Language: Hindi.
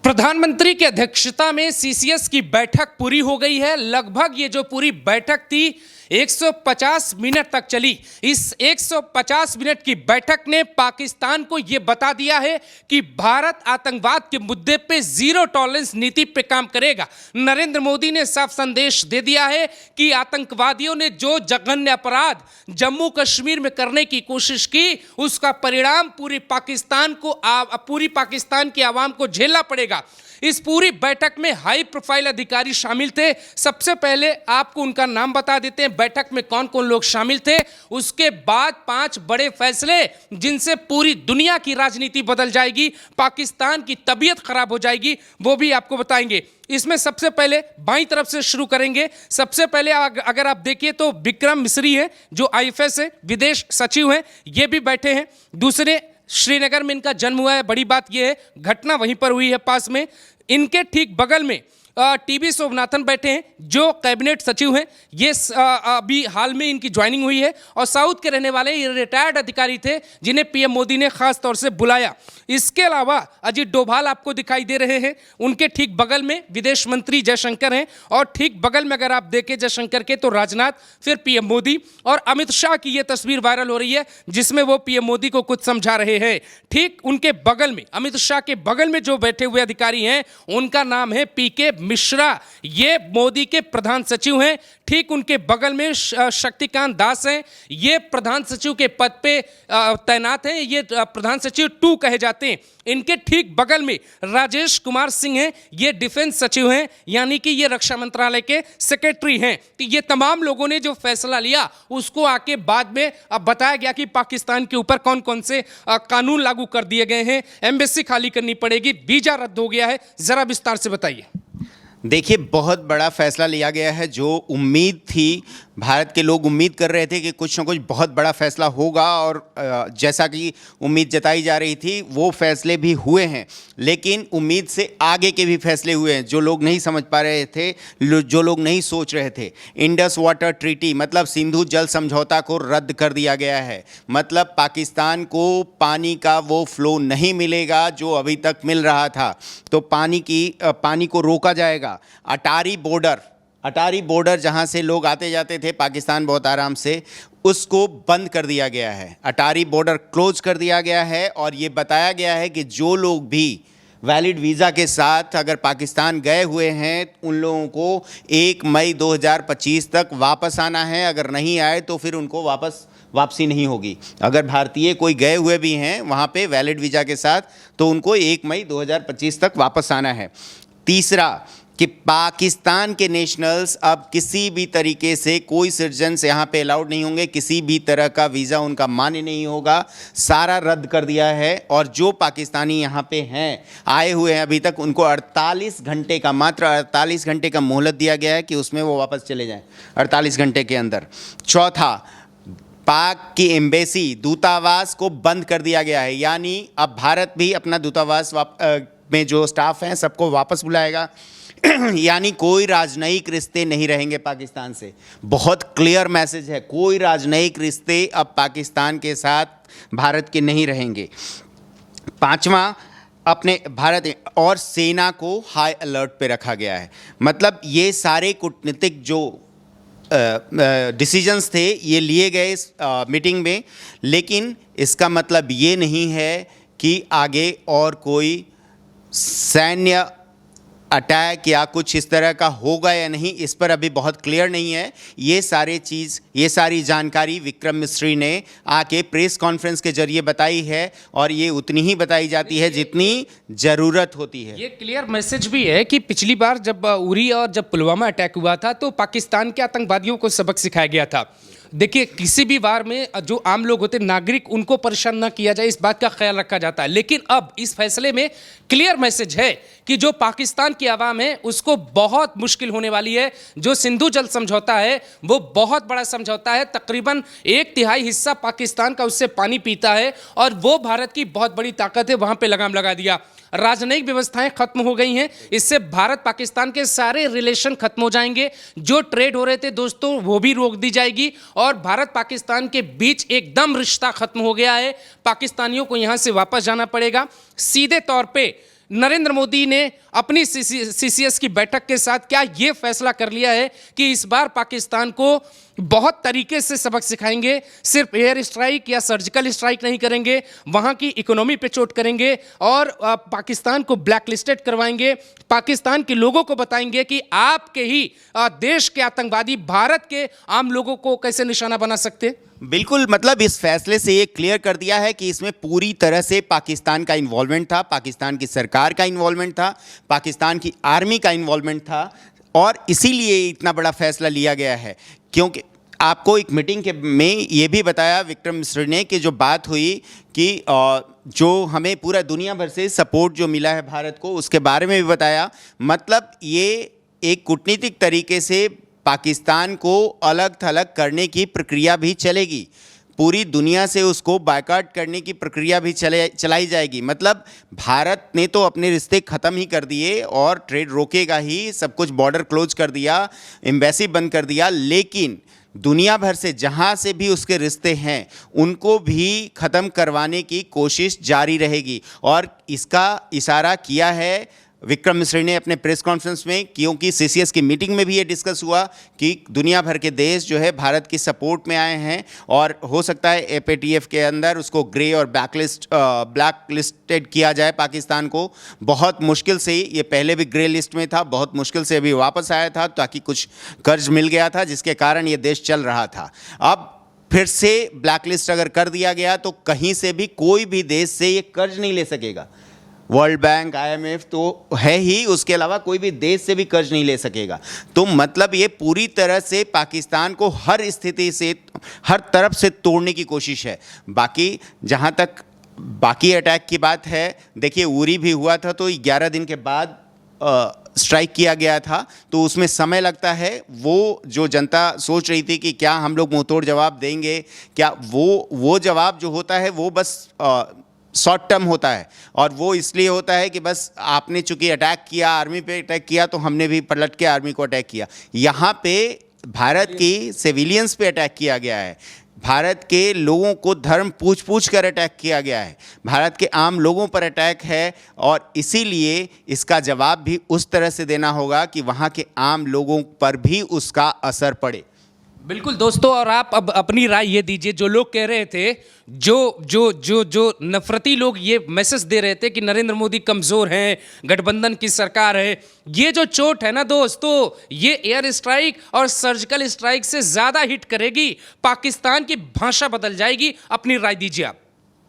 प्रधानमंत्री की अध्यक्षता में सीसीएस की बैठक पूरी हो गई है। लगभग ये जो पूरी बैठक थी 150 मिनट तक चली। इस 150 मिनट की बैठक ने पाकिस्तान को यह बता दिया है कि भारत आतंकवाद के मुद्दे पे जीरो टॉलरेंस नीति पे काम करेगा। नरेंद्र मोदी ने साफ संदेश दे दिया है कि आतंकवादियों ने जो जघन्य अपराध जम्मू कश्मीर में करने की कोशिश की, उसका परिणाम पूरी पाकिस्तान की आवाम को झेलना पड़ेगा। इस पूरी बैठक में हाई प्रोफाइल अधिकारी शामिल थे। सबसे पहले आपको उनका नाम बता देते हैं, बैठक में कौन कौन लोग शामिल थे। उसके बाद 5 बड़े फैसले जिनसे पूरी दुनिया की राजनीति बदल जाएगी, पाकिस्तान की तबीयत खराब हो जाएगी, वो भी आपको बताएंगे। इसमें सबसे पहले बाईं तरफ से शुरू करेंगे। सबसे पहले अगर आप देखिए तो विक्रम मिस्री है, जो आईएफएस है, विदेश सचिव हैं, ये भी बैठे हैं। दूसरे, श्रीनगर में इनका जन्म हुआ है। बड़ी बात यह है, घटना वहीं पर हुई है पास में। इनके ठीक बगल में टीबी सोमनाथन बैठे हैं, जो कैबिनेट सचिव हैं। ये अभी हाल में इनकी ज्वाइनिंग हुई है और साउथ के रहने वाले ये रिटायर्ड अधिकारी थे, जिन्हें पीएम मोदी ने खास तौर से बुलाया। इसके अलावा अजीत डोभाल आपको दिखाई दे रहे हैं। उनके ठीक बगल में विदेश मंत्री जयशंकर हैं और ठीक बगल में अगर आप देखें जयशंकर के तो राजनाथ, फिर पीएम मोदी और अमित शाह की ये तस्वीर वायरल हो रही है, जिसमें वो पीएम मोदी को कुछ समझा रहे हैं। ठीक उनके बगल में, अमित शाह के बगल में जो बैठे हुए अधिकारी हैं, उनका नाम है पीके मिश्रा। ये मोदी के प्रधान सचिव हैं। ठीक उनके बगल में शक्तिकांत दास हैं। ये प्रधान सचिव के पद पे तैनात हैं। ये प्रधान सचिव 2 कहे जाते हैं। इनके ठीक बगल में राजेश कुमार सिंह हैं। ये डिफेंस सचिव हैं, यानी कि ये रक्षा मंत्रालय के सेक्रेटरी हैं। तो ये तमाम लोगों ने जो फैसला लिया, उसको आके बाद में अब बताया गया कि पाकिस्तान के ऊपर कौन कौन से कानून लागू कर दिए गए हैं। एम्बेसी खाली करनी पड़ेगी, वीजा रद्द हो गया है। जरा विस्तार से बताइए। देखिए, बहुत बड़ा फैसला लिया गया है। जो उम्मीद थी, भारत के लोग उम्मीद कर रहे थे कि कुछ ना कुछ बहुत बड़ा फैसला होगा, और जैसा कि उम्मीद जताई जा रही थी वो फैसले भी हुए हैं। लेकिन उम्मीद से आगे के भी फैसले हुए हैं, जो लोग नहीं समझ पा रहे थे, जो लोग नहीं सोच रहे थे। इंडस वाटर ट्रीटी मतलब सिंधु जल समझौता को रद्द कर दिया गया है। मतलब पाकिस्तान को पानी का वो फ्लो नहीं मिलेगा जो अभी तक मिल रहा था, तो पानी को रोका जाएगा। अटारी बॉर्डर जहां से लोग आते जाते थे पाकिस्तान बहुत आराम से, उसको बंद कर दिया गया है। अटारी बॉर्डर क्लोज कर दिया गया है और ये बताया गया है कि जो लोग भी वैलिड वीज़ा के साथ अगर पाकिस्तान गए हुए हैं, उन लोगों को 1 मई 2025 तक वापस आना है। अगर नहीं आए तो फिर उनको वापसी नहीं होगी। अगर भारतीय कोई गए हुए भी हैं वहाँ पे वैलिड वीज़ा के साथ, तो उनको 1 मई 2025 तक वापस आना है। तीसरा, कि पाकिस्तान के नेशनल्स अब किसी भी तरीके से कोई सिटीजन्स यहाँ पे अलाउड नहीं होंगे। किसी भी तरह का वीज़ा उनका मान्य नहीं होगा। सारा रद्द कर दिया है। और जो पाकिस्तानी यहाँ पे हैं, आए हुए हैं अभी तक, उनको 48 घंटे का, मात्र 48 घंटे का मोहलत दिया गया है कि उसमें वो वापस चले जाएं 48 घंटे के अंदर। चौथा, पाक की एम्बेसी, दूतावास को बंद कर दिया गया है। यानी अब भारत भी अपना दूतावास में जो स्टाफ हैं सबको वापस बुलाएगा। यानी कोई राजनयिक रिश्ते नहीं रहेंगे पाकिस्तान से। बहुत क्लियर मैसेज है, कोई राजनयिक रिश्ते अब पाकिस्तान के साथ भारत के नहीं रहेंगे। पांचवा, अपने भारत और सेना को हाई अलर्ट पे रखा गया है। मतलब ये सारे कूटनीतिक जो डिसीजंस थे ये लिए गए इस मीटिंग में, लेकिन इसका मतलब ये नहीं है कि आगे और कोई सैन्य अटैक या कुछ इस तरह का होगा या नहीं, इस पर अभी बहुत क्लियर नहीं है। ये सारी जानकारी विक्रम मिस्री ने आके प्रेस कॉन्फ्रेंस के जरिए बताई है, और ये उतनी ही बताई जाती है जितनी ज़रूरत होती है। ये क्लियर मैसेज भी है कि पिछली बार जब उरी और जब पुलवामा अटैक हुआ था, तो पाकिस्तान के आतंकवादियों को सबक सिखाया गया था। देखिए, किसी भी वार में जो आम लोग होते, नागरिक, उनको परेशान ना किया जाए, इस बात का ख्याल रखा जाता है। लेकिन अब इस फैसले में क्लियर मैसेज है कि जो पाकिस्तान की आवाम है उसको बहुत मुश्किल होने वाली है। जो सिंधु जल समझौता है वो बहुत बड़ा समझौता है। तकरीबन 1/3 हिस्सा पाकिस्तान का उससे पानी पीता है, और वो भारत की बहुत बड़ी ताकत है। वहां पे लगाम लगा दिया। राजनयिक व्यवस्थाएं खत्म हो गई हैं। इससे भारत पाकिस्तान के सारे रिलेशन खत्म हो जाएंगे। जो ट्रेड हो रहे थे दोस्तों, वो भी रोक दी जाएगी, और भारत पाकिस्तान के बीच एकदम रिश्ता खत्म हो गया है। पाकिस्तानियों को यहां से वापस जाना पड़ेगा। सीधे तौर पे नरेंद्र मोदी ने अपनी सीसीएस की बैठक के साथ क्या ये फैसला कर लिया है कि इस बार पाकिस्तान को बहुत तरीके से सबक सिखाएंगे, सिर्फ एयर स्ट्राइक या सर्जिकल स्ट्राइक नहीं करेंगे, वहां की इकोनॉमी पे चोट करेंगे और पाकिस्तान को ब्लैकलिस्टेड करवाएंगे, पाकिस्तान के लोगों को बताएंगे कि आपके ही देश के आतंकवादी भारत के आम लोगों को कैसे निशाना बना सकते। बिल्कुल, मतलब इस फैसले से ये क्लियर कर दिया है कि इसमें पूरी तरह से पाकिस्तान का इन्वॉल्वमेंट था, पाकिस्तान की सरकार का इन्वॉल्वमेंट था, पाकिस्तान की आर्मी का इन्वॉल्वमेंट था और इसीलिए इतना बड़ा फैसला लिया गया है। क्योंकि आपको एक मीटिंग के में ये भी बताया विक्रम मिश्र ने कि जो बात हुई कि जो हमें पूरा दुनिया भर से सपोर्ट जो मिला है भारत को, उसके बारे में भी बताया। मतलब ये एक कूटनीतिक तरीके से पाकिस्तान को अलग थलग करने की प्रक्रिया भी चलेगी, पूरी दुनिया से उसको बायकॉट करने की प्रक्रिया भी चलाई जाएगी। मतलब भारत ने तो अपने रिश्ते ख़त्म ही कर दिए और ट्रेड रोकेगा ही, सब कुछ बॉर्डर क्लोज कर दिया, एम्बेसी बंद कर दिया, लेकिन दुनिया भर से जहाँ से भी उसके रिश्ते हैं उनको भी ख़त्म करवाने की कोशिश जारी रहेगी। और इसका इशारा किया है विक्रम मिश्र ने अपने प्रेस कॉन्फ्रेंस में, क्योंकि सीसीएस की मीटिंग में भी ये डिस्कस हुआ कि दुनिया भर के देश जो है भारत की सपोर्ट में आए हैं और हो सकता है एफएटीएफ के अंदर उसको ग्रे और ब्लैक लिस्टेड किया जाए पाकिस्तान को। बहुत मुश्किल से, ये पहले भी ग्रे लिस्ट में था, बहुत मुश्किल से अभी वापस आया था ताकि कुछ कर्ज मिल गया था जिसके कारण ये देश चल रहा था। अब फिर से ब्लैक लिस्ट अगर कर दिया गया तो कहीं से भी कोई भी देश से ये कर्ज नहीं ले सकेगा। वर्ल्ड बैंक, आईएमएफ तो है ही, उसके अलावा कोई भी देश से भी कर्ज नहीं ले सकेगा। तो मतलब ये पूरी तरह से पाकिस्तान को हर स्थिति से, हर तरफ से तोड़ने की कोशिश है। बाकी जहाँ तक बाकी अटैक की बात है, देखिए उरी भी हुआ था तो 11 दिन के बाद स्ट्राइक किया गया था, तो उसमें समय लगता है। वो जो जनता सोच रही थी कि क्या हम लोग मुंहतोड़ जवाब देंगे, क्या वो जवाब जो होता है वो बस शॉर्ट टर्म होता है और वो इसलिए होता है कि बस आपने चूंकि अटैक किया, आर्मी पे अटैक किया, तो हमने भी पलट के आर्मी को अटैक किया। यहाँ पे भारत की सिविलियंस पे अटैक किया गया है, भारत के लोगों को धर्म पूछ कर अटैक किया गया है, भारत के आम लोगों पर अटैक है और इसीलिए इसका जवाब भी उस तरह से देना होगा कि वहाँ के आम लोगों पर भी उसका असर पड़े। बिल्कुल दोस्तों, और आप अब अपनी राय ये दीजिए। जो लोग कह रहे थे, जो नफरती लोग ये मैसेज दे रहे थे कि नरेंद्र मोदी कमज़ोर हैं, गठबंधन की सरकार है, ये जो चोट है ना दोस्तों, ये एयर स्ट्राइक और सर्जिकल स्ट्राइक से ज़्यादा हिट करेगी, पाकिस्तान की भाषा बदल जाएगी। अपनी राय दीजिए आप।